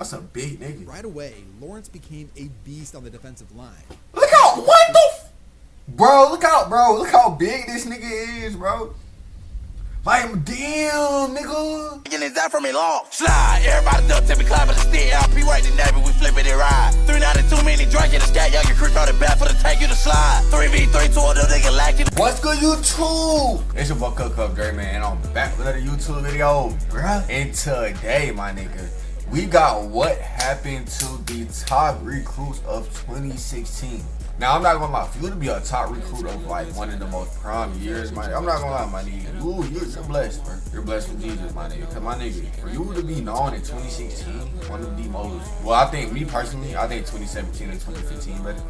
That's a big nigga. Right away, Lawrence became a beast on the defensive line. Look out! What the? Bro, look out, bro. Look how big this nigga is, bro. Like, damn, nigga. Is that from me long? Slide, everybody duck to me, climbing the stick. LP right the Navy, we flipping it ride. 392 many drunk in the scat, young crew on the back for the tank you to slide. 3v3 to the nigga lacking. What's good, YouTube? It's your boy Cook Up Dre, man, and I'm back with another YouTube video, bruh. And today, my nigga, we got what happened to the top recruits of 2016. Now, I'm not gonna lie, for you to be a top recruit of like one of the most prime years, I'm not gonna lie, my nigga. You're blessed, bro. You're blessed with Jesus, my nigga. Cause my nigga, for you to be known in 2016, one of the most, well, I think, me personally, I think 2017 and 2015 better.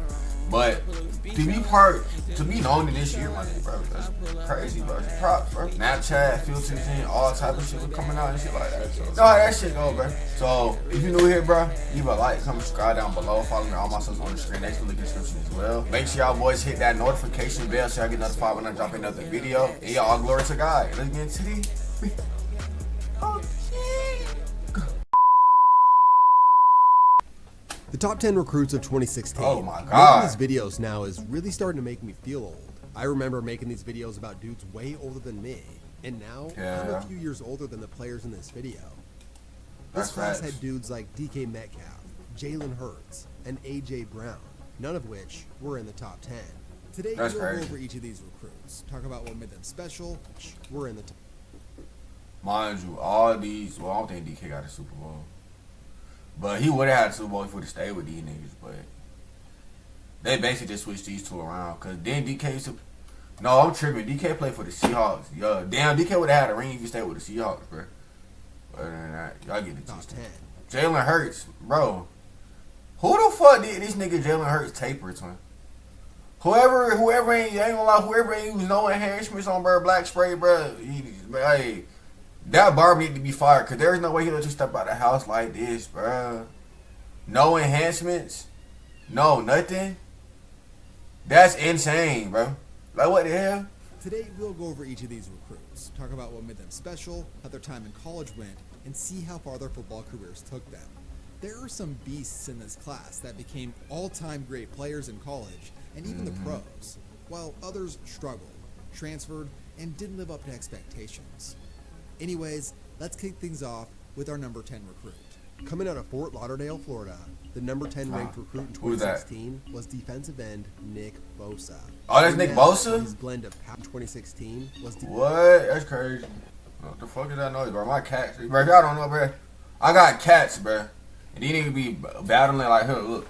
But to be known in this year, my nigga, bro, that's crazy, bro. It's props, bro. Snapchat, filters, and all type of shit was coming out and shit like that. So, you know how that shit go, bro. So, if you're new here, bro, leave a like, comment, subscribe down below. Follow me on all my socials on the screen. Next in the description as well. Make sure y'all boys hit that notification bell so y'all get notified when I drop another video. And y'all, all glory to God. Let's get into the The top 10 recruits of 2016. Oh my God. Making these videos now is really starting to make me feel old. I remember making these videos about dudes way older than me. And now, I'm a few years older than the players in this video. This class had dudes like DK Metcalf, Jalen Hurts, and AJ Brown, none of which were in the top 10. Today, we'll go over each of these recruits, talk about what made them special, we're in the top. Mind you, all these, well, I don't think DK got a Super Bowl. But he would have had a Super Bowl if he would have stayed with these niggas. But they basically just switched these two around. Because then DK used to... No, I'm tripping. DK played for the Seahawks. Yo, damn, DK would have had a ring if he stayed with the Seahawks, bro. Other than that, y'all get the top 10. Jalen Hurts, bro. Who the fuck did this nigga Jalen Hurts taper to? Whoever ain't gonna lie, whoever ain't use no enhancements on bro, black spray, bro. Hey, that barber need to be fired, because there's no way he let you step out of the house like this, bro. No enhancements. No, nothing. That's insane, bro. Like, what the hell? Today, we'll go over each of these recruits, talk about what made them special, how their time in college went, and see how far their football careers took them. There are some beasts in this class that became all-time great players in college, and even the pros, while others struggled, transferred, and didn't live up to expectations. Anyways, let's kick things off with our number 10 recruit. Coming out of Fort Lauderdale, Florida, the number 10 ranked recruit in 2016 was defensive end Nick Bosa. Oh, that's Nick Bosa? His blend of 2016 was what? That's crazy. What the fuck is that noise, bro? My cats. Bro, if y'all don't know, bro, I got cats, bro. And these niggas be battling like, huh, look.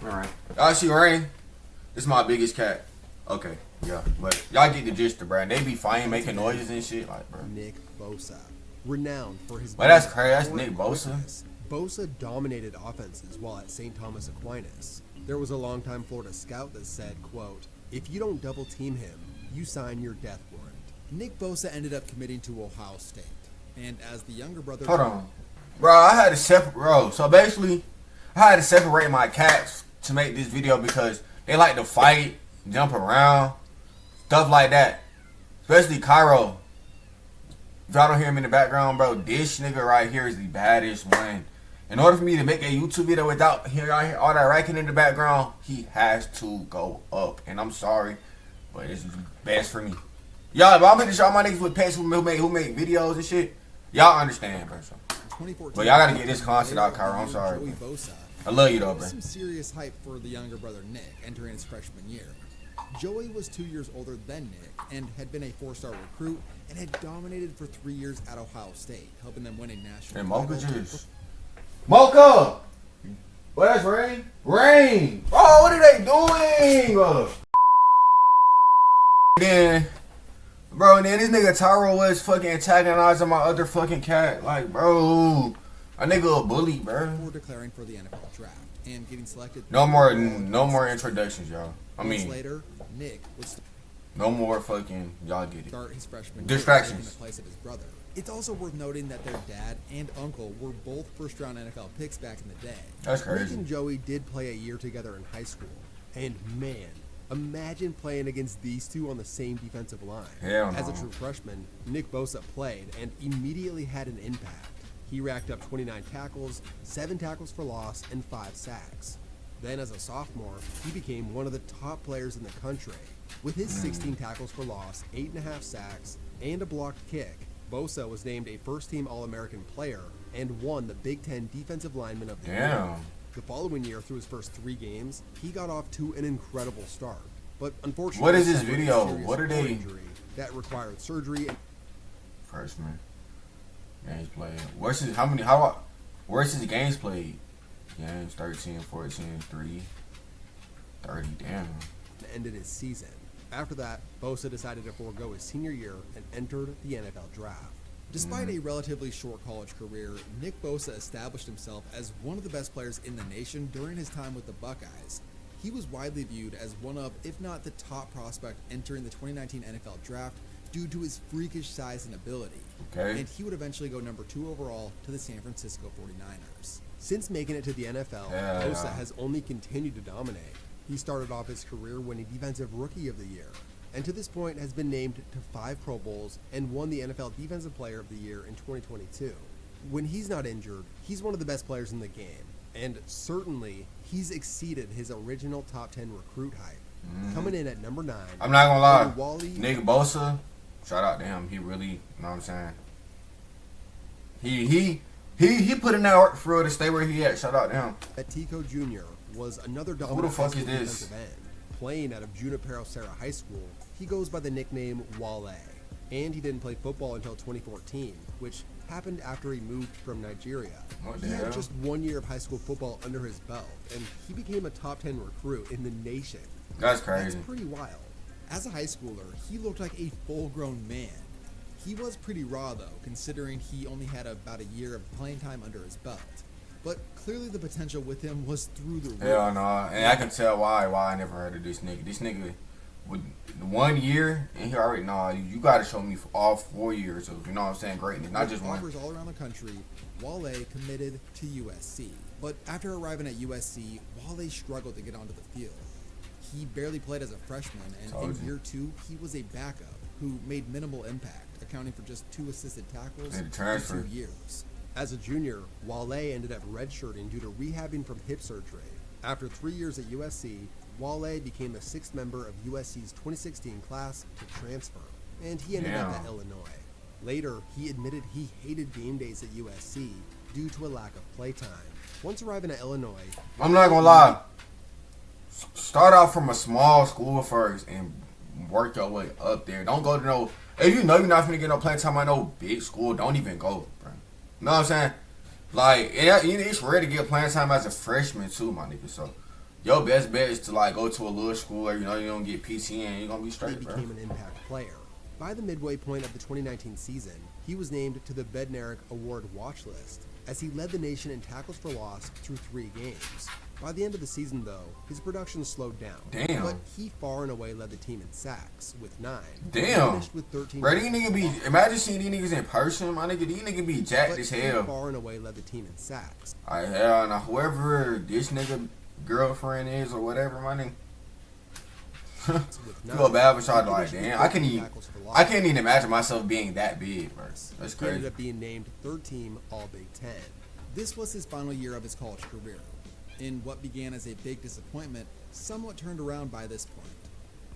Alright. Y'all see rain? This is my biggest cat. Okay. Yeah, but y'all get the gist, bro. They be fighting, making noises and shit, like, bro. Nick Bosa, renowned for his. But that's crazy. That's Nick Bosa. Bosa dominated offenses while at St. Thomas Aquinas. There was a longtime Florida scout that said, quote, "If you don't double team him, you sign your death warrant." Nick Bosa ended up committing to Ohio State, and as the younger brother. Hold on, bro. I had to separate, bro. So basically, I had to separate my cats to make this video because they like to fight, jump around. Stuff like that. Especially Cairo. If y'all don't hear him in the background, bro, this nigga right here is the baddest one. In order for me to make a YouTube video without hearing all that racking in the background, he has to go up. And I'm sorry, but it's best for me. Y'all, but I'm gonna show my niggas with pets who make videos and shit. Y'all understand, bro. So. But y'all gotta get this content out, Cairo. I'm sorry. Bro. I love you though, bro. Some serious hype for the younger brother Nick entering his freshman year. Joey was 2 years older than Nick and had been a 4-star recruit and had dominated for 3 years at Ohio State, helping them win a national title. Mocha juice. Mocha! What, that's Rain? Rain! Oh, what are they doing? Then, bro, and then this nigga Tyro was fucking antagonizing my other fucking cat. Like, bro, a nigga a bully, bro. Before declaring for the NFL draft and getting selected. No more introductions, y'all. I mean, later, Nick was no more fucking, y'all get it. Start his freshman distractions in the place of his brother. It's also worth noting that their dad and uncle were both first-round NFL picks back in the day. That's crazy. Nick and Joey did play a year together in high school, and man, imagine playing against these two on the same defensive line. Hell no. As a true freshman, Nick Bosa played and immediately had an impact. he racked up 29 tackles, 7 tackles for loss, and 5 sacks. Then as a sophomore, he became one of the top players in the country. With his 16 tackles for loss, 8.5 sacks, and a blocked kick, Bosa was named a first-team All-American player and won the Big Ten Defensive Lineman of the Year. The following year, through his first 3 games, he got off to an incredible start. But unfortunately, what is this suffered a video? serious What are they? injury that required surgery. Freshman. Games played. Where's his games played? Games 13, 14, 3, 30, damn. Ended his season. After that, Bosa decided to forego his senior year and entered the NFL draft. Despite a relatively short college career, Nick Bosa established himself as one of the best players in the nation during his time with the Buckeyes. He was widely viewed as one of, if not the top prospect entering the 2019 NFL draft due to his freakish size and ability. Okay. And he would eventually go number 2 overall to the San Francisco 49ers. Since making it to the NFL, Bosa has only continued to dominate. He started off his career winning Defensive Rookie of the Year, and to this point has been named to 5 Pro Bowls and won the NFL Defensive Player of the Year in 2022. When he's not injured, he's one of the best players in the game, and certainly he's exceeded his original top 10 recruit hype, coming in at number 9. I'm not gonna lie, Wally, nigga Bosa, shout out to him. He really, you know what I'm saying? He put in that work for real to stay where he at. Shout out to him. Tico Jr. was another Who the dominant fuck high is school this? defensive end. Playing out of Junipero Serra High School, he goes by the nickname Wale, and he didn't play football until 2014, which happened after he moved from Nigeria. What the He had hell? just 1 year of high school football under his belt, and he became a top 10 recruit in the nation. That's That's crazy. pretty wild. As a high schooler, he looked like a full-grown man. He was pretty raw, though, considering he only had about a year of playing time under his belt. But clearly the potential with him was through the roof. Hell no, and I can tell why I never heard of this nigga. This nigga with 1 year, and he already you gotta show me for all 4 years of, you know what I'm saying, greatness, not With just one. offers all around the country, Wale committed to USC. But after arriving at USC, Wale struggled to get onto the field. He barely played as a freshman, and Told in you. year 2, he was a backup who made minimal impact, accounting for just 2 assisted tackles And in transfer. 2 years. As a junior, Wale ended up redshirting due to rehabbing from hip surgery. After 3 years at USC, Wale became the 6th member of USC's 2016 class to transfer, and he ended up Damn. at Illinois. Later, he admitted he hated game days at USC due to a lack of playtime. Once arriving at Illinois, I'm not gonna lie. Start out from a small school first and work your way up there. Don't go to no. If you know you're not gonna get no playing time at no big school, don't even go, bro. You know what I'm saying? Like, it's rare to get playing time as a freshman too, my nigga. So, your best bet is to like go to a little school where you know you don't get PC and you're gonna be he straight, bro. became an impact player. By the midway point of the 2019 season, he was named to the Bednarik Award watch list as he led the nation in tackles for loss through 3 games. By the end of the season, though, his production slowed down. Damn. But he far and away led the team in sacks with 9. He Damn. finished with 13. Bro, these niggas be. Imagine seeing these niggas in person, my nigga. These niggas be jacked but as he hell. far and away led the team in sacks. Alright, hell no. Whoever this nigga girlfriend is or whatever, my nigga. With You feel bad for y'all, He like, finished with damn, I 13 tackles for loss. can't even imagine myself being that big, bro. That's He ended crazy. up being named 3rd team All Big Ten. This was his final year of his college career. In what began as a big disappointment, somewhat turned around by this point.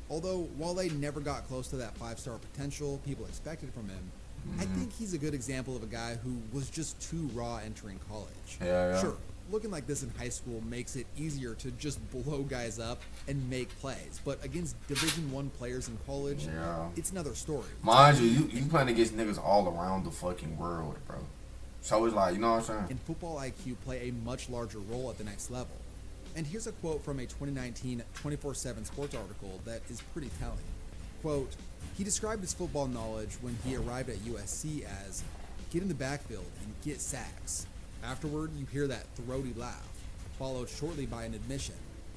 Although Wale never got close to that 5-star potential people expected from him, I think he's a good example of a guy who was just too raw entering college. Yeah. Sure, looking like this in high school makes it easier to just blow guys up and make plays, but against Division I players in college, Yeah. it's another story. Mind you playing against niggas all around the fucking world, bro. So it's like, you know what I'm saying? And football IQ play a much larger role at the next level. And here's a quote from a 2019 24/7 sports article that is pretty telling. Quote, he described his football knowledge when he arrived at USC as, get in the backfield and get sacks. Afterward, you hear that throaty laugh, followed shortly by an admission.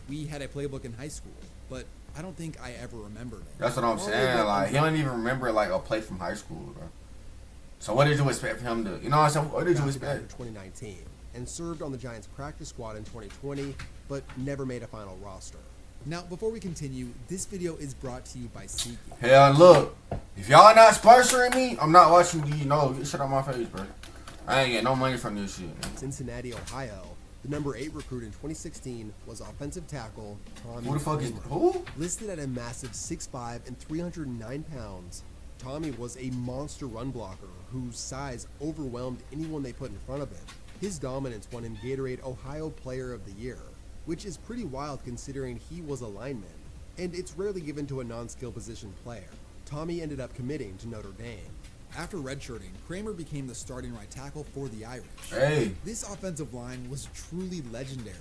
We had a playbook in high school, but I don't think I ever remembered it. That's what I'm Wale saying. went Like, he don't even remember like a play from high school, bro. So what did you expect for him to? You know what I'm saying? What did you Drafted after expect? 2019 and served on the Giants practice squad in 2020, but never made a final roster. Now, before we continue, this video is brought to you by SeatGeek. Hell, look. If y'all not sponsoring me, I'm not watching you. No, get shit on my face, bro. I ain't getting no money from this shit, man. Cincinnati, Ohio, the number 8 recruit in 2016 was offensive tackle Tommy Who the fuck is Kramer. who? Listed at a massive 6'5" and 309 pounds, Tommy was a monster run blocker whose size overwhelmed anyone they put in front of him. His dominance won him Gatorade Ohio Player of the Year, which is pretty wild considering he was a lineman, and it's rarely given to a non-skill position player. Tommy ended up committing to Notre Dame. After redshirting, Kramer became the starting right tackle for the Irish. Hey. This offensive line was truly legendary.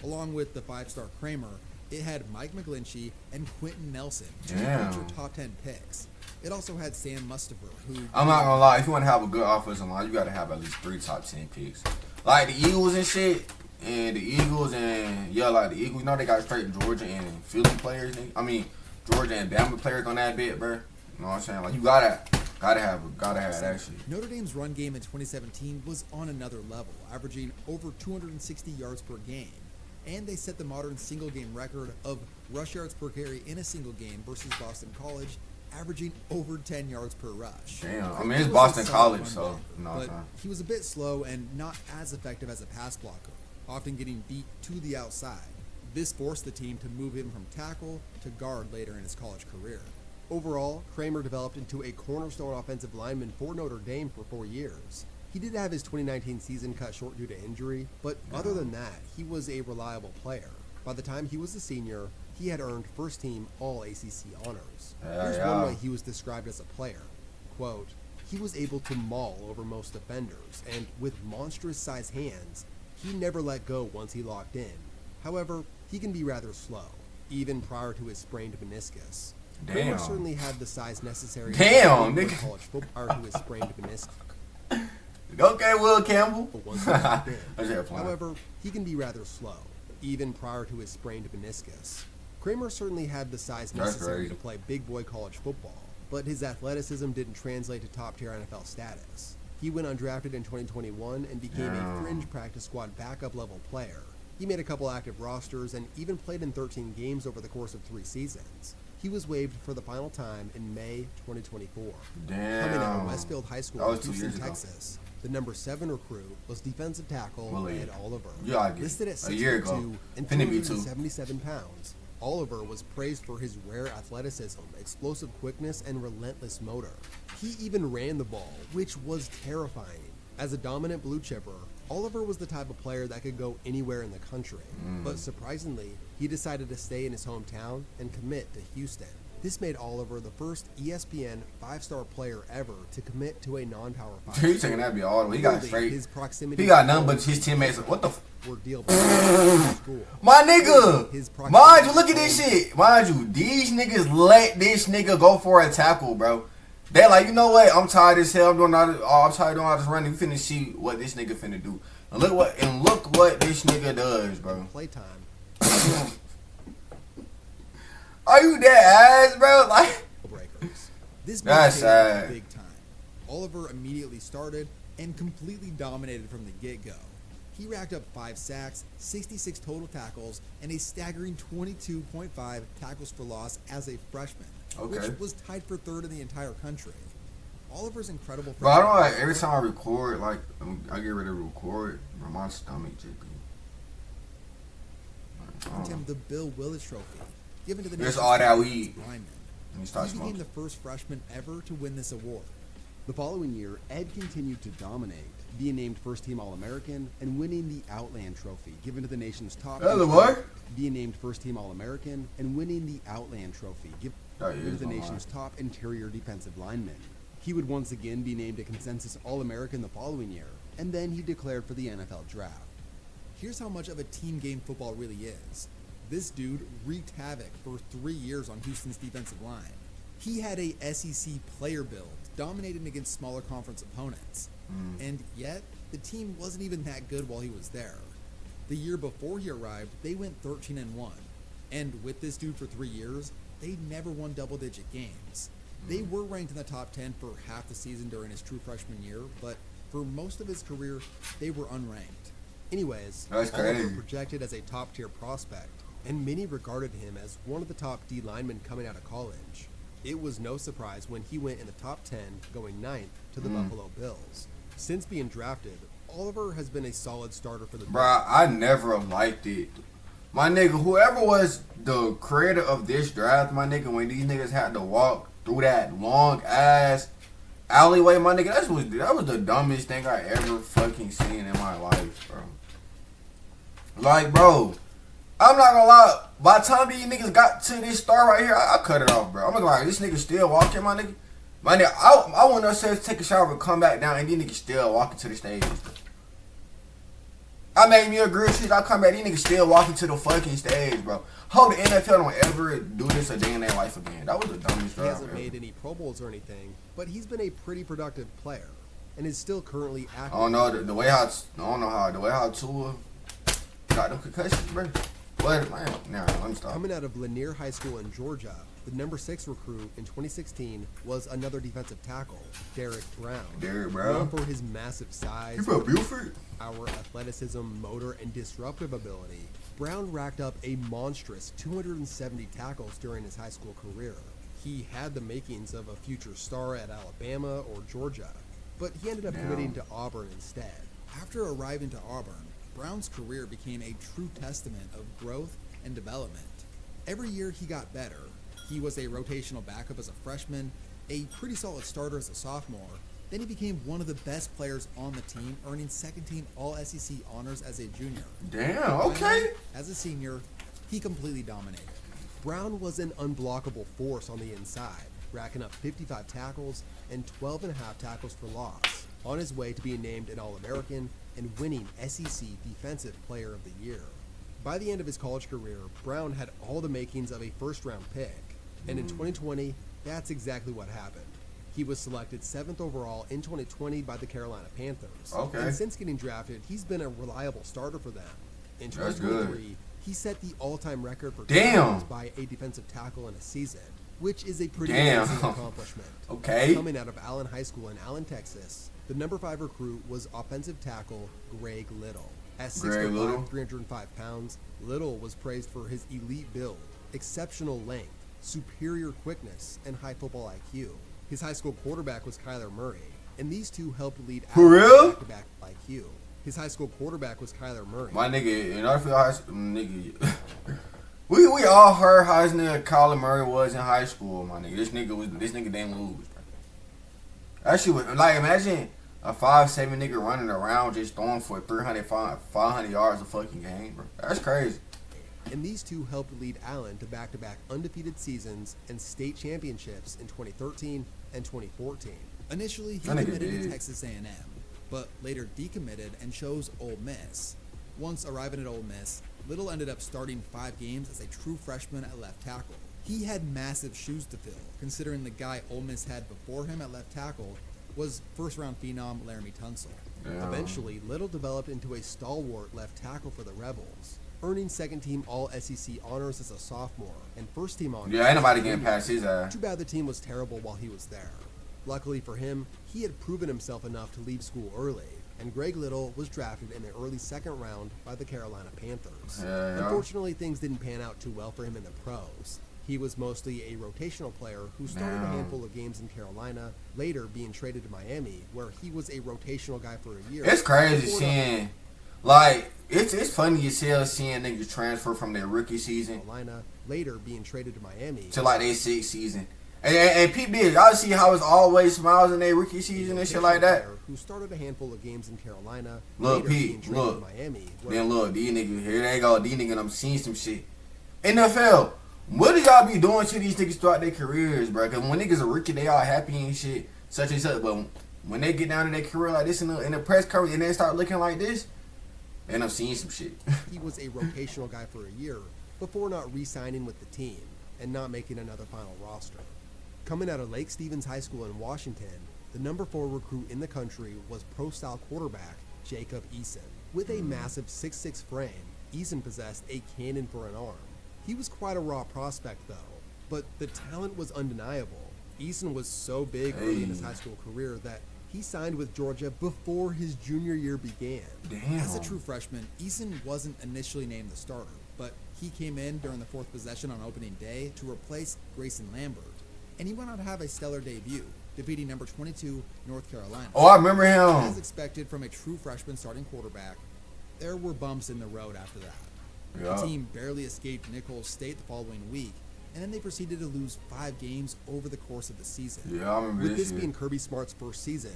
Along with the 5-star Kramer, it had Mike McGlinchey and Quentin Nelson, two Damn. future top 10 picks. It also had Sam Mustipher, who... I'm not gonna lie, if you want to have a good offensive line, you gotta have at least 3 top 10 picks. Like the Eagles and shit, and the Eagles and like the Eagles, you know they got straight Georgia and Philly players. I mean, Georgia and Bama players on that bit, bro. You know what I'm saying? Like you gotta have that shit. Notre Dame's run game in 2017 was on another level, averaging over 260 yards per game. And they set the modern single-game record of rush yards per carry in a single game versus Boston College, averaging over 10 yards per rush. Damn, I Kramer mean it's was a Boston solid College, run so blocker, no, but it's not. he was a bit slow and not as effective as a pass blocker, often getting beat to the outside. This forced the team to move him from tackle to guard later in his college career. Overall, Kramer developed into a cornerstone offensive lineman for Notre Dame for 4 years. He did have his 2019 season cut short due to injury, but other than that, he was a reliable player. By the time he was a senior, he had earned first-team All-ACC honors. Here's one way he was described as a player. Quote, he was able to maul over most defenders, and with monstrous-sized hands, he never let go once he locked in. However, he can be rather slow, even prior to his sprained meniscus. Kramer Damn. certainly had the size necessary Damn, to play nigga. college football prior to his sprained meniscus. Okay, Will Campbell. But once he locked in. I just had fun. However, he can be rather slow, even prior to his sprained meniscus. Kramer certainly had the size That's necessary crazy. to play big boy college football, but his athleticism didn't translate to top-tier NFL status. He went undrafted in 2021 and became a Damn. fringe practice squad backup level player. He made a couple active rosters and even played in 13 games over the course of 3 seasons. He was waived for the final time in May 2024. Damn. Coming out of Westfield High That School in was 2 Houston, years ago. Texas, the number 7 recruit was defensive tackle Willie. Ed Oliver. You gotta get Listed at a year ago. 6'2" and Finna be 2. 277 pounds, Oliver was praised for his rare athleticism, explosive quickness, and relentless motor. He even ran the ball, which was terrifying. As a dominant blue chipper, Oliver was the type of player that could go anywhere in the country. But surprisingly, he decided to stay in his hometown and commit to Houston. This made Oliver the first ESPN 5-star player ever to commit to a non-power 5. You taking that be all the way? He got Clearly, straight. his proximity He got to nothing but college his teammates. What the? were deal breakers for school. My nigga. His Mind you, look at this shit. Mind you, these niggas let this nigga go for a tackle, bro. They like, you know what? I'm tired as hell. I'm tired of doing all this running. We finna see what this nigga finna do. And look what this nigga does, bro. Playtime. Are you that ass, bro? Like, Breakers. This That's made sad. him Big time. Oliver immediately started and completely dominated from the get-go. He racked up 5 sacks, 66 total tackles, and a staggering 22.5 tackles for loss as a freshman, Okay. which was tied for 3rd in the entire country. Oliver's incredible. bro, I don't know, like every time I record, like I get ready to record, bro, my stomach just be. earned him the Bill Willis Trophy, given to the There's nation's all that top weed. defensive lineman. Let me start He became smoking. the first freshman ever to win this award. The following year, Ed continued to dominate, being named first-team All-American and winning the Outland Trophy, given to the nation's top. Hello, boy. Being named first-team All-American and winning the Outland Trophy, given That to is the my nation's top interior defensive lineman. He would once again be named a consensus All-American the following year, and then he declared for the NFL Draft. Here's how much of a team game football really is. This dude wreaked havoc for 3 years on Houston's defensive line. He had a SEC player build, dominating against smaller conference opponents. And yet, the team wasn't even that good while he was there. The year before he arrived, they went 13-1. And with this dude for 3 years, they never won double-digit games. They were ranked in the top 10 for half the season during his true freshman year, but for most of his career, they were unranked. Anyways, That's Oliver crazy. projected as a top-tier prospect, and many regarded him as one of the top D linemen coming out of college. It was no surprise when he went in the top 10, going 9th to the Buffalo Bills. Since being drafted, Oliver has been a solid starter for the Bruh, I never liked it. My nigga, whoever was the creator of this draft, my nigga, when these niggas had to walk through that long ass alleyway, my nigga, that was the dumbest thing I ever fucking seen in my life, bro. Like, bro, I'm not gonna lie. By the time these niggas got to this star right here, I cut it off, bro. I'm gonna lie, this nigga still walking, my nigga. My nigga, I went upstairs, take a shower, come back down, and these niggas still walking to the stage. I made me a grill shit. I come back, these niggas still walking to the fucking stage, bro. Hope the NFL don't ever do this a day in their life again. That was the dumbest He draft hasn't ever. made any Pro Bowls or anything, but he's been a pretty productive player and is still currently active. I don't know the way how Tua got them concussions, bro. What, man? Nah, let me stop. Coming out of Lanier High School in Georgia, the number 6 recruit in 2016 was another defensive tackle, Derek Brown. Derek Brown? Known for his massive size, You from Buford? our athleticism, motor, and disruptive ability, Brown racked up a monstrous 270 tackles during his high school career. He had the makings of a future star at Alabama or Georgia, but he ended up committing to Auburn instead. After arriving to Auburn, Brown's career became a true testament of growth and development. Every year he got better. He was a rotational backup as a freshman, a pretty solid starter as a sophomore. Then he became one of the best players on the team, earning second-team All-SEC honors as a junior. Damn, okay. As a senior, he completely dominated. Brown was an unblockable force on the inside, racking up 55 tackles and 12 and a half tackles for loss, on his way to being named an All-American and winning SEC Defensive Player of the Year. By the end of his college career, Brown had all the makings of a first-round pick, and in 2020, that's exactly what happened. He was selected 7th overall in 2020 by the Carolina Panthers. Okay. And since getting drafted, he's been a reliable starter for them. In That's 2023, he set the all-time record for Damn. tackles by a defensive tackle in a season, which is a pretty Damn. amazing accomplishment. Okay. Coming out of Allen High School in Allen, Texas, the number 5 recruit was offensive tackle Greg Little. At 6'5", Little? 305 pounds, Little was praised for his elite build, exceptional length, superior quickness, and high football IQ. His high school quarterback was Kyler Murray, and these two helped lead For real? back-to-back IQ. His high school quarterback was Kyler Murray. My nigga, in order for high school, nigga, we all heard how his nigga Kyler Murray was in high school, my nigga. This nigga didn't lose, bro. That shit was, like, imagine a 5'7" nigga running around just throwing for 500 yards a fucking game, bro. That's crazy. And these two helped lead Allen to back-to-back undefeated seasons and state championships in 2013 and 2014. Initially, he That nigga committed to did. Texas A&M, but later decommitted and chose Ole Miss. Once arriving at Ole Miss, Little ended up starting 5 games as a true freshman at left tackle. He had massive shoes to fill, considering the guy Ole Miss had before him at left tackle was first-round phenom Laramie Tunsil. Yeah. Eventually, Little developed into a stalwart left tackle for the Rebels, earning second-team All-SEC honors as a sophomore and first-team honors. Yeah, ain't nobody as a getting junior. past his ass. Too bad the team was terrible while he was there. Luckily for him, he had proven himself enough to leave school early, and Greg Little was drafted in the early second round by the Carolina Panthers. Yeah. Unfortunately, things didn't pan out too well for him in the pros. He was mostly a rotational player who started a Damn. handful of games in Carolina, later being traded to Miami, where he was a rotational guy for a year. It's crazy Before seeing, like, it's funny as hell seeing niggas transfer from their rookie season Carolina, later being traded to Miami. to like their sixth season. And Pete did. Y'all see how it's always smiles in their rookie season and shit like that? Player who started a handful of games in Carolina, Look, later Pete, being traded look. to Miami, where Then look, these niggas, here they go. These niggas, I'm seeing some shit. NFL, what do y'all be doing to these niggas throughout their careers, bro? Because when niggas are rookie, they all happy and shit, such and such. But when they get down to their career like this in the press coverage and they start looking like this, then I'm seeing some shit. he was a rotational guy for a year before not re-signing with the team and not making another final roster. Coming out of Lake Stevens High School in Washington, the number 4 recruit in the country was pro-style quarterback Jacob Eason. With a massive 6'6" frame, Eason possessed a cannon for an arm. He was quite a raw prospect though, but the talent was undeniable. Eason was so big early in his high school career that he signed with Georgia before his junior year began. Damn. As a true freshman, Eason wasn't initially named the starter, but he came in during the 4th possession on opening day to replace Grayson Lambert, and he went on to have a stellar debut. defeating number 22 North Carolina. Oh, I remember As him. expected from a true freshman starting quarterback, there were bumps in the road after that. Yeah. The team barely escaped Nicholls State the following week, and then they proceeded to lose 5 games over the course of the season. Yeah, I remember With this this year. being Kirby Smart's first season,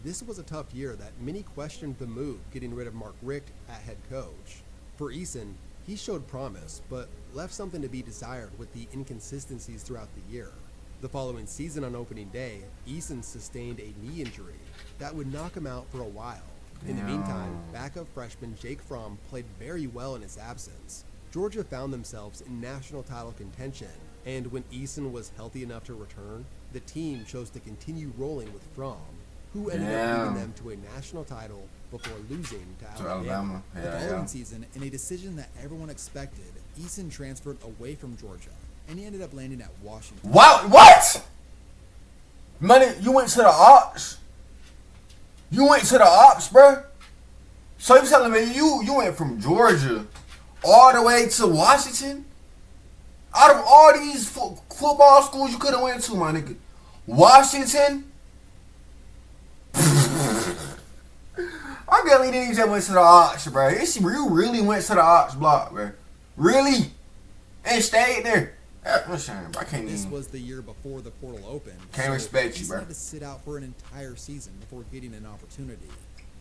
this was a tough year that many questioned the move getting rid of Mark Richt at head coach. For Eason, he showed promise, but left something to be desired with the inconsistencies throughout the year. The following season on opening day, Eason sustained a knee injury that would knock him out for a while. In the meantime, backup freshman Jake Fromm played very well in his absence. Georgia found themselves in national title contention, and when Eason was healthy enough to return, the team chose to continue rolling with Fromm, who ended up leading them to a national title before losing to To Alabama. Alabama. The Yeah, following yeah. season, in a decision that everyone expected, Eason transferred away from Georgia, and he ended up landing at Washington. Wow, what? Money, you went to the Ops? You went to the Ops, bro? So you telling me you went from Georgia all the way to Washington? Out of all these football schools you could have went to, my nigga, Washington? I barely didn't even went to the Ops, bro. You really went to the Ops block, bro. Really? And stayed there. Listen, I can't This even. was the year before the portal opened. Can't respect you, Eason bro. had to sit out for an entire season before getting an opportunity.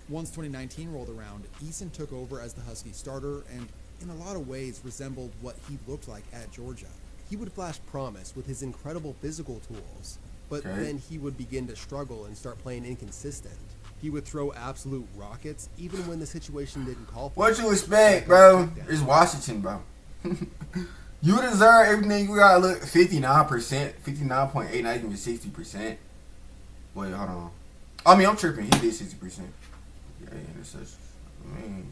Once 2019 rolled around, Eason took over as the Husky starter and, in a lot of ways, resembled what he looked like at Georgia. He would flash promise with his incredible physical tools, but Okay. then he would begin to struggle and start playing inconsistent. He would throw absolute rockets even when the situation didn't call for What it. you expect, bro? It's Washington, bro. You deserve everything. You gotta look 59%, 59.8, not even 60%. Wait, hold on. I mean, I'm tripping. He did 60%. Yeah, it's just, I mean,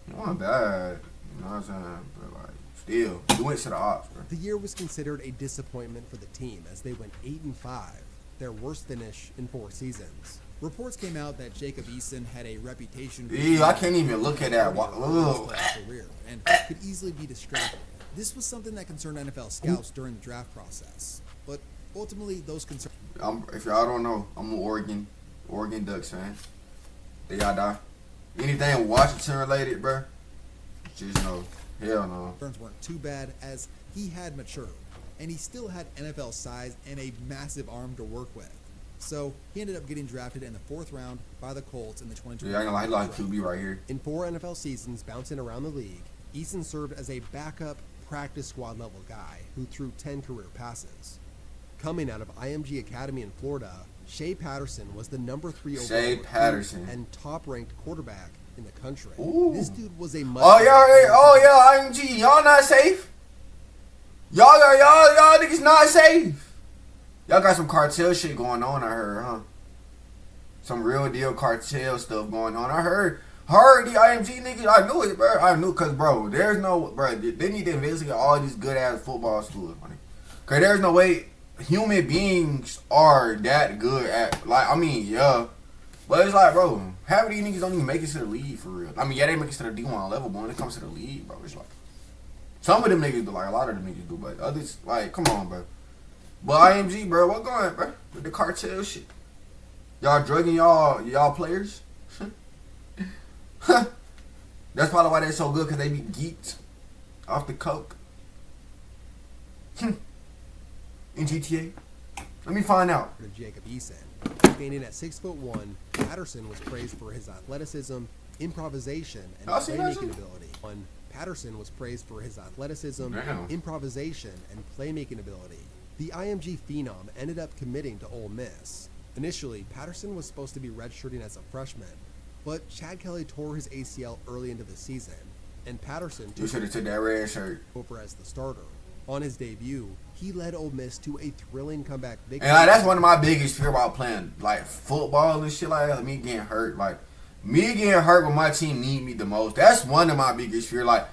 it wasn't bad. You know what I'm saying? But like, still, you went to the Ops, bro. The year was considered a disappointment for the team as they went 8-5, their worst finish in 4 seasons. Reports came out that Jacob Eason had a reputation for Ew, I can't even look at that. Ugh. career and could easily be distracted. This was something that concerned NFL scouts during the draft process, but ultimately those concerns If y'all don't know, I'm an Oregon Ducks fan. They gotta die. Anything Washington related, bro, just no. Hell no. weren't too bad as he had matured, and he still had NFL size and a massive arm to work with. So he ended up getting drafted in the 4th round by the Colts in the 2020. Yeah, I ain't gonna lie, like QB right here. In 4 NFL seasons bouncing around the league, Eason served as a backup practice squad level guy who threw 10 career passes. Coming out of IMG Academy in Florida, Shea Patterson was the number 3 overall Shea recruit Patterson. and top-ranked quarterback in the country. Ooh. This dude was a IMG, y'all not safe. Y'all niggas not safe. Y'all got some cartel shit going on, I heard, huh? Some real deal cartel stuff going on. I heard the IMG niggas. I knew it, bro. I knew, cause bro, there's no, bro. They need to investigate all these good ass football schools, money. Cause there's no way human beings are that good at, like, I mean, yeah, but it's like, bro, half of these niggas don't even make it to the league for real. I mean, yeah, they make it to the D1 level, but when it comes to the league, bro, it's like some of them niggas do, like a lot of them niggas do, but others, like, come on, bro. But IMG, bro, what going, bro? With the cartel shit, y'all drugging y'all players. That's probably why they're so good, cause they be geeked off the coke. In GTA, let me find out. to Jacob Eason. Standing at 6'1", Patterson was praised for his athleticism, improvisation, and I see that playmaking too. ability. Patterson was praised for his athleticism, Damn. improvisation, and playmaking ability. The IMG phenom ended up committing to Ole Miss. Initially, Patterson was supposed to be redshirting as a freshman, but Chad Kelly tore his ACL early into the season, and Patterson You took should have took that red shirt. over as the starter. On his debut, he led Ole Miss to a thrilling comeback victory. And like, that's one of my biggest fear about playing like football and shit like that. Me getting hurt, like me getting hurt when my team need me the most. That's one of my biggest fear. Like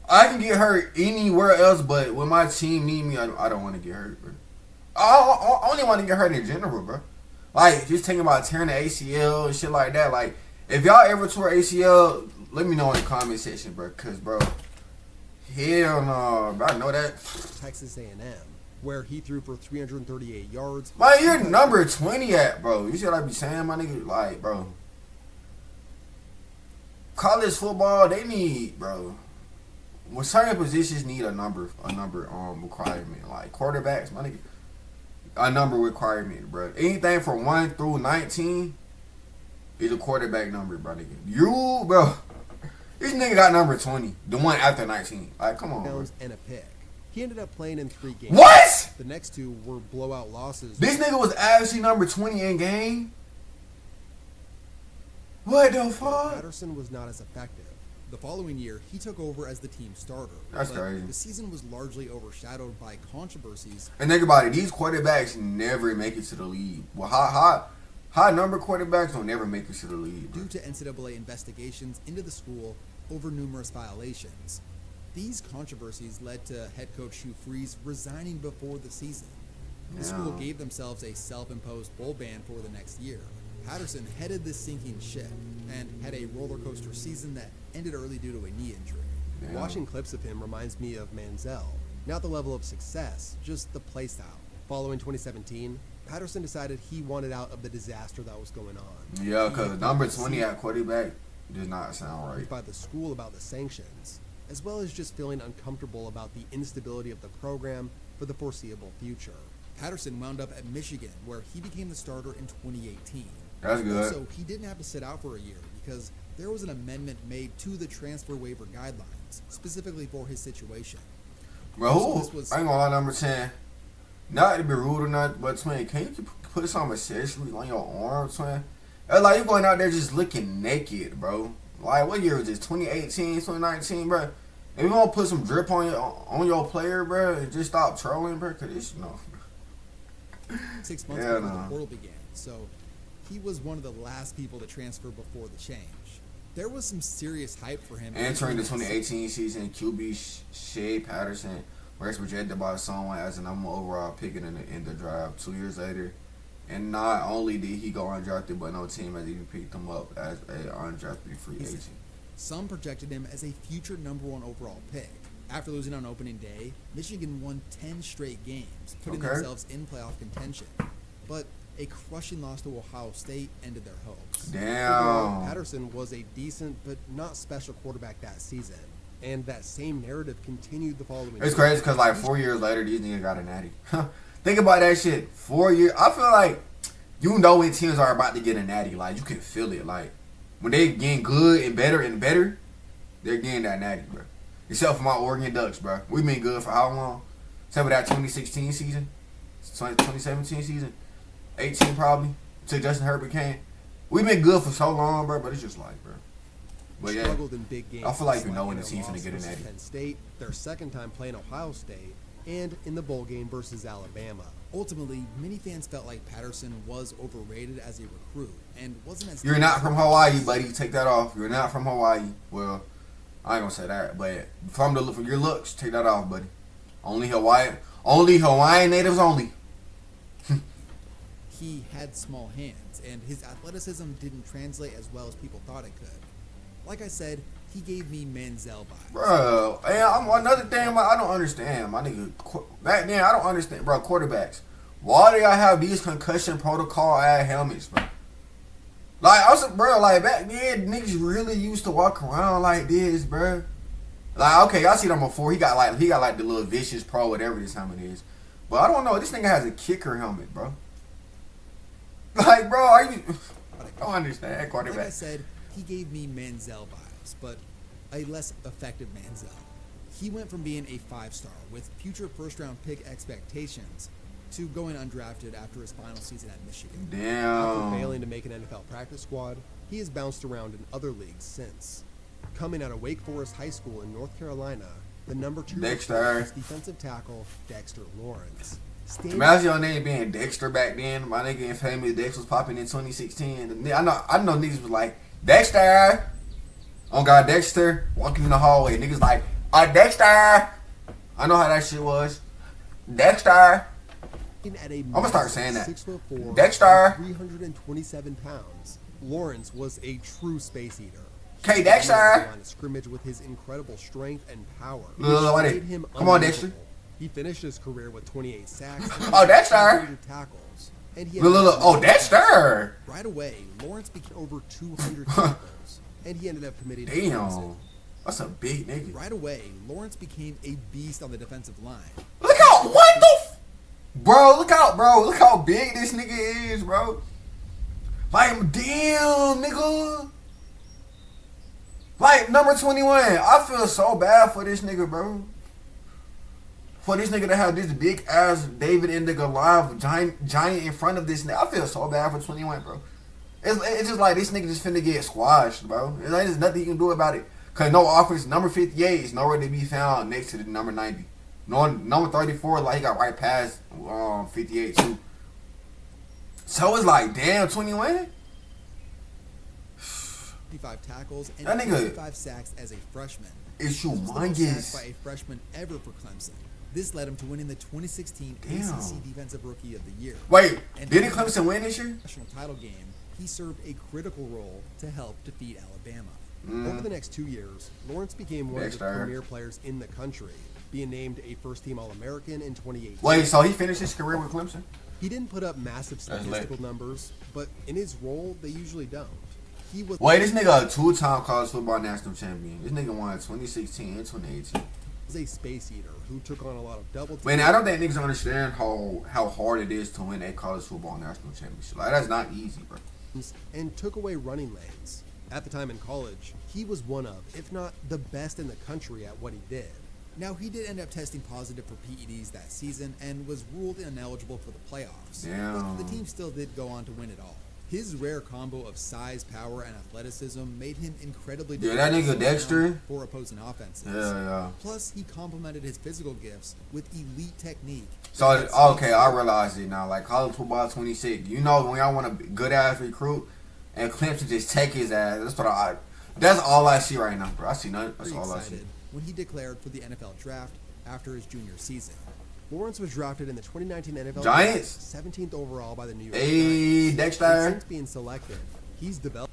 I can get hurt anywhere else, but when my team need me, I don't want to get hurt, bro. I only want to get hurt in general, bro. Like just thinking about tearing the ACL and shit like that. Like if y'all ever tore ACL, let me know in the comment section, bro. Cause bro, hell no, bro, I know that. Texas A&M. where he threw for 338 yards. Man, you're number 20 at, bro. You see what I be saying, my nigga? Like, bro. College football, they need, bro. When certain positions need a number requirement. Like quarterbacks, my nigga. A number requirement, bro. Anything from 1 through 19 is a quarterback number, bro, nigga. You, bro. This nigga got number 20. The one after 19. Like, come on, bro. And a pick. He ended up playing in 3 games. What? The next 2 were blowout losses. This nigga was actually number 20 in game? What the fuck? Patterson was not as effective. The following year, he took over as the team starter. That's but crazy. The season was largely overshadowed by controversies. And think about it, these quarterbacks never make it to the league. Well, high number quarterbacks don't never make it to the league, bro. Due to NCAA investigations into the school over numerous violations. These controversies led to head coach Hugh Freeze resigning before the season. The school gave themselves a self-imposed bowl ban for the next year. Patterson headed this sinking ship and had a roller coaster season that ended early due to a knee injury. Damn. Watching clips of him reminds me of Manziel. Not the level of success, just the play style. Following 2017, Patterson decided he wanted out of the disaster that was going on. Yeah, because number 20 at quarterback does not sound right. By the school about the sanctions, as well as just feeling uncomfortable about the instability of the program for the foreseeable future. Patterson wound up at Michigan, where he became the starter in 2018. That's good. So he didn't have to sit out for a year because there was an amendment made to the transfer waiver guidelines, specifically for his situation. Bro, So this was- I ain't gonna lie, number 10. Not to be rude or not, but twin, can you put some accessories on your arm, twin? It's like you going out there just looking naked, bro. Like, what year was this? 2018, 2019, bro? If you want to put some drip on your player, bro, and just stop trolling, bro, because it's, 6 months Yeah, before no. the portal began, so he was one of the last people to transfer before the change. There was some serious hype for him. Entering the 2018 season, QB Shea Patterson was rejected by someone as an number overall pick in the draft 2 years later. And not only did he go undrafted, but no team has even picked him up as an undrafted free agent. Some projected him as a future number 1 overall pick. After losing on opening day, Michigan won 10 straight games, putting themselves in playoff contention. But a crushing loss to Ohio State ended their hopes. Overall, Damn. Patterson was a decent but not special quarterback that season, and that same narrative continued the following It's year. crazy because, like, 4 years later, these niggas got a natty. Think about that shit. 4 years. I feel like you know when teams are about to get a natty. Like, you can feel it. Like, when they getting good and better, they're getting that natty, bro. Except for my Oregon Ducks, bro. We've been good for how long? Except for that 2016 season, 2017 season, 18 probably, until Justin Herbert came. We've been good for so long, bro, but it's just like, bro. But yeah, Struggled in big games. I feel like you like know when in the their team's gonna loss get a versus natty. Penn State, their second time playing Ohio State, and in the bowl game versus Alabama. Ultimately, many fans felt like Patterson was overrated as a recruit and wasn't as You're not from Hawaii, buddy. Take that off. You're not from Hawaii. Well, I ain't gonna say that, but from your looks, take that off, buddy. Only Hawaiian natives only. He had small hands, and his athleticism didn't translate as well as people thought it could. Like I said, he gave me Manziel vibes. Bro, hey, another thing I don't understand, my nigga. Back then, I don't understand, bro. Quarterbacks, why do y'all have these concussion protocol ad helmets, bro? Like, bro, like back then, niggas really used to walk around like this, bro. Like, okay, I see them before. He got like the little Vicious Pro, whatever this helmet is. But I don't know. This nigga has a kicker helmet, bro. Like, bro, are you? I don't understand Like I quarterback. said, he gave me Manziel vibes, but a less effective Manziel. He went from being a 5-star with future first-round pick expectations to going undrafted after his final season at Michigan. After Damn. failing to make an NFL practice squad, he has bounced around in other leagues since. Coming out of Wake Forest High School in North Carolina, the number 2 Dexter. recruit is defensive tackle Dexter Lawrence. Imagine your name being Dexter back then. My nigga Infamous Dex was popping in 2016. I know niggas was like, Dexter! Oh God, Dexter. Walking in the hallway. Niggas like, Dexter! I know how that shit was. Dexter! I'm gonna start saying that. 6'4", Dexter. 327 pounds. Lawrence was a true space eater. Okay, He Dexter. ran the line of scrimmage with his incredible strength and power. Look, which what made it- him come on, Dexter. unbelievable. He finished his career with 28 sacks Oh, that's her. 200 tackles. And he Look. Oh, that's her. Right away, Lawrence became over 200 tackles, and he ended up committing. Damn. That's a big nigga. Right away, Lawrence became a beast on the defensive line. Look how what the bro, look how big this nigga is, bro. Like damn nigga. Like number 21. I feel so bad for this nigga, bro. For this nigga to have this big ass David and the Goliath giant in front of this nigga. I feel so bad for 21, bro. It's just like this nigga just finna get squashed, bro. There's nothing you can do about it. Cause no offense, number 58 is nowhere to be found next to the number 90. No, number 34, like he got right past 58 too. So it's like, damn, 21. 55 tackles and That nigga 55 sacks as a freshman. It's This was the most sacks by humongous. a freshman ever for Clemson. This led him to winning the 2016 Damn. ACC Defensive Rookie of the Year. Wait, And didn't in the Clemson win this year? national title game, he served a critical role to help defeat Alabama. Over the next 2 years, Lawrence became one of the Dexter. premier players in the country, being named a first-team All-American in 2018. Wait, so he finished his career with Clemson? He didn't put up massive lit. statistical numbers, but in his role, they usually don't. He was Wait, this nigga a two-time college football national champion. This nigga won 2016 and 2018. a space eater who took on a lot of double teams. Man, I don't think niggas understand how hard it is to win a college football national championship. Like, that's not easy, bro. and took away running lanes. At the time in college, he was one of, if not the best in the country at what he did. Now, he did end up testing positive for PEDs that season and was ruled ineligible for the playoffs. Damn. But the team still did go on to win it all. His rare combo of size, power, and athleticism made him incredibly Yeah, that nigga difficult to slow Dexter. down for opposing offenses. Yeah. Plus, he complemented his physical gifts with elite technique. So, okay, I realize it now. Like, college football 26. You know, when y'all want a good-ass recruit, and Clemson just take his ass. That's all I see right now, bro. I see nothing. That's Pretty all I see. excited when he declared for the NFL draft after his junior season. Lawrence was drafted in the 2019 NFL Giants? draft, 17th overall by the New York Hey, Giants. Dexter. And since being selected, he's developed.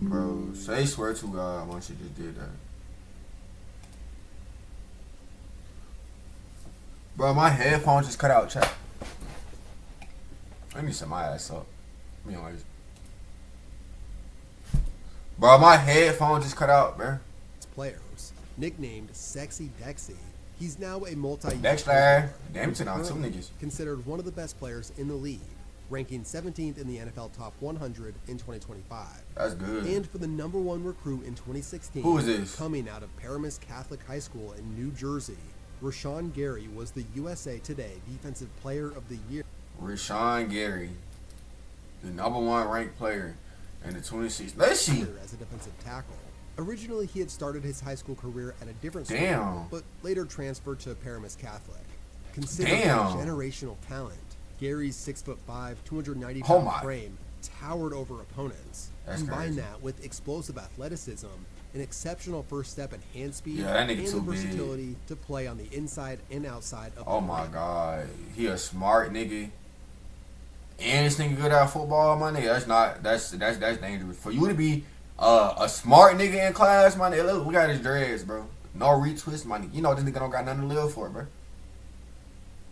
Bro, say swear to God once you just did that. Bro, my headphones just cut out, chat. Let me set my ass up. Be honest. Bro, my headphones just cut out, bro. players. Nicknamed Sexy Dexy, he's now a multi-year Dexter. Damn, took out two currently niggas. considered one of the best players in the league, ranking 17th in the NFL Top 100 in 2025. That's good. And for the number one recruit in 2016, Who is this? coming out of Paramus Catholic High School in New Jersey, Rashawn Gary was the USA Today Defensive Player of the Year. Rashawn Gary, the number one ranked player in the 26th. Let's see. As a defensive tackle. Originally, he had started his high school career at a different school, Damn. but later transferred to Paramus Catholic. Considered Damn. a generational talent, Gary's 6'5", 290 Oh pound my. frame towered over opponents. That's Combine crazy. that with explosive athleticism, an exceptional first step and hand speed, Yeah, that nigga and too the big. versatility to play on the inside and outside of Oh the my line. God, he a smart nigga, and this nigga good at football, my nigga. That's dangerous for you to be a smart nigga in class, my nigga. Look at his dreads, bro. No retwist, my nigga. You know this nigga don't got nothing to live for, bro.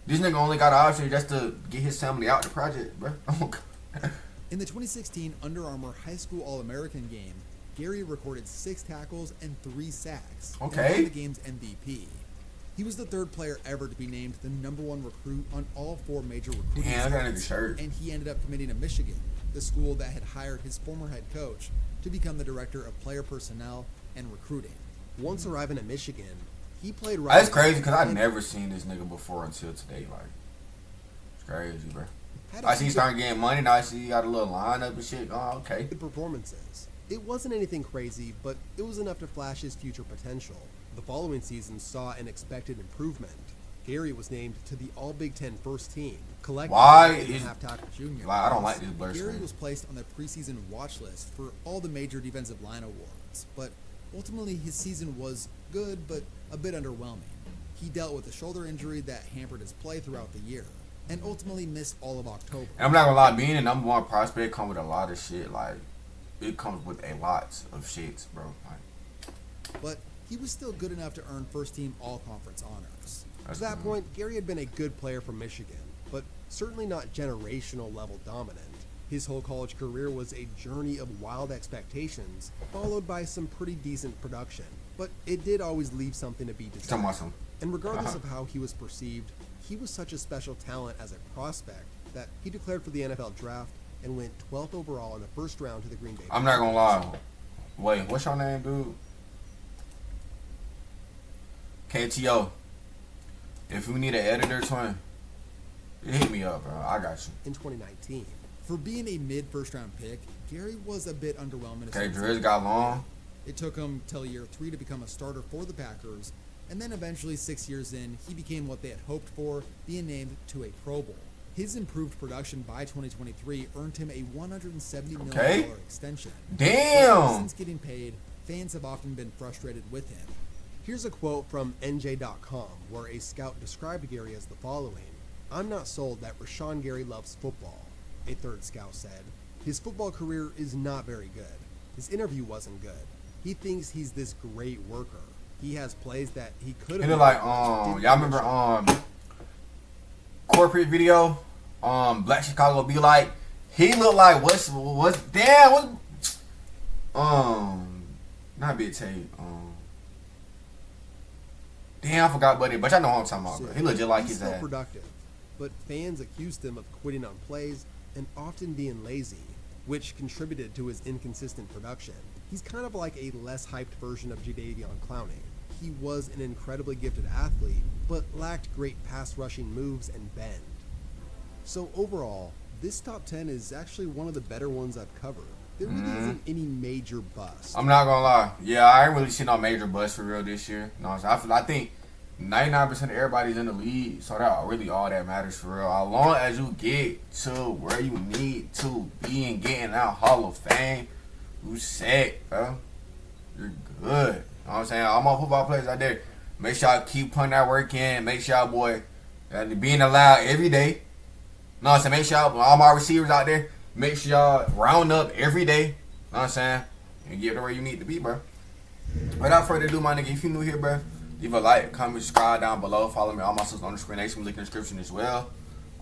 This nigga only got an option just to get his family out the project, bro. Oh, God. In the 2016 Under Armour High School All-American game, Gary recorded 6 tackles and 3 sacks. And Okay. won the game's MVP. He was the third player ever to be named the number one recruit on all 4 major recruiting Damn, I got a sites, shirt. and he ended up committing to Michigan, the school that had hired his former head coach to become the director of player personnel and recruiting. Once arriving at Michigan, he played right. That's crazy because I never seen this nigga before until today. Like, it's crazy, bro. Had I a see he few starting getting money. Now I see he got a little lineup and shit. Oh, okay. good performances. It wasn't anything crazy, but it was enough to flash his future potential. The following season saw an expected improvement. Gary was named to the All Big Ten first team. Collectively, Why eight and a is- half tackles. Junior. Like, I don't like this blur Gary screen. was placed on the preseason watch list for all the major defensive line awards, but ultimately his season was good but a bit underwhelming. He dealt with a shoulder injury that hampered his play throughout the year, and ultimately missed all of October. And I'm not gonna lie, being a number one prospect come with a lot of shit. Like, it comes with a lot of shits, bro. Like, But he was still good enough to earn first-team all-conference honors. To that point, Gary had been a good player for Michigan, but certainly not generational level dominant. His whole college career was a journey of wild expectations, followed by some pretty decent production, but it did always leave something to be Talking desired. about some. And regardless of how he was perceived, he was such a special talent as a prospect that he declared for the NFL draft and went 12th overall in the first round to the Green Bay I'm not gonna lie. Wait, what's your name, dude? KTO. If you need an editor, twin, you hit me up, bro. I got you. in 2019. For being a mid-first-round pick, Gary was a bit underwhelming. Okay, Driz got long. It took him till year 3 to become a starter for the Packers, and then eventually 6 years in, he became what they had hoped for, being named to a Pro Bowl. His improved production by 2023 earned him a $170 million extension. Damn. Since getting paid, fans have often been frustrated with him. Here's a quote from NJ.com, where a scout described Gary as the following: "I'm not sold that Rashawn Gary loves football," a third scout said. "His football career is not very good. His interview wasn't good. He thinks he's this great worker. He has plays that he could He have..." look like y'all remember corporate video, Black Chicago Be Like. He looked like what's not Big Tate. Damn, I forgot, buddy. But y'all know what I'm talking about, bro. He looked just like He's his still ass. productive, but fans accused him of quitting on plays and often being lazy, which contributed to his inconsistent production. He's kind of like a less hyped version of Jadeveon Clowney. He was an incredibly gifted athlete, but lacked great pass rushing moves and bend. So overall, this top 10 is actually one of the better ones I've covered. There really isn't any major bust. I'm not gonna lie. Yeah, I ain't really seen no major bust for real this year. No, I think 99% of everybody's in the league, so that really all that matters for real. As long as you get to where you need to be and getting out Hall of Fame, you set, bro. You're good. You know what I'm saying? All my football players out there, make sure y'all keep putting that work in. Make sure y'all, boy, being allowed every day. You know what I'm saying? Make sure y'all, all my receivers out there, make sure y'all round up every day. You know what I'm saying? And get to where you need to be, bro. Without further ado, my nigga, if you new here, bro, leave a like, comment, subscribe down below. Follow me on my socials _Nation. Link in the description as well.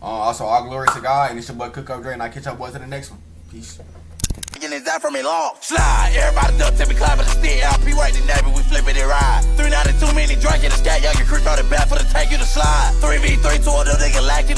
Also, all glory to God. And it's your boy Cook Up Dre. And I catch y'all boys in the next one. Peace. Is that from me long? Slide, everybody duck, tell me climb the stick. LP right the Navy, we flipping it right. 392 many drinking the scat, young your crew on the back for the take you to slide. 3v3, 2 of them niggas lacking.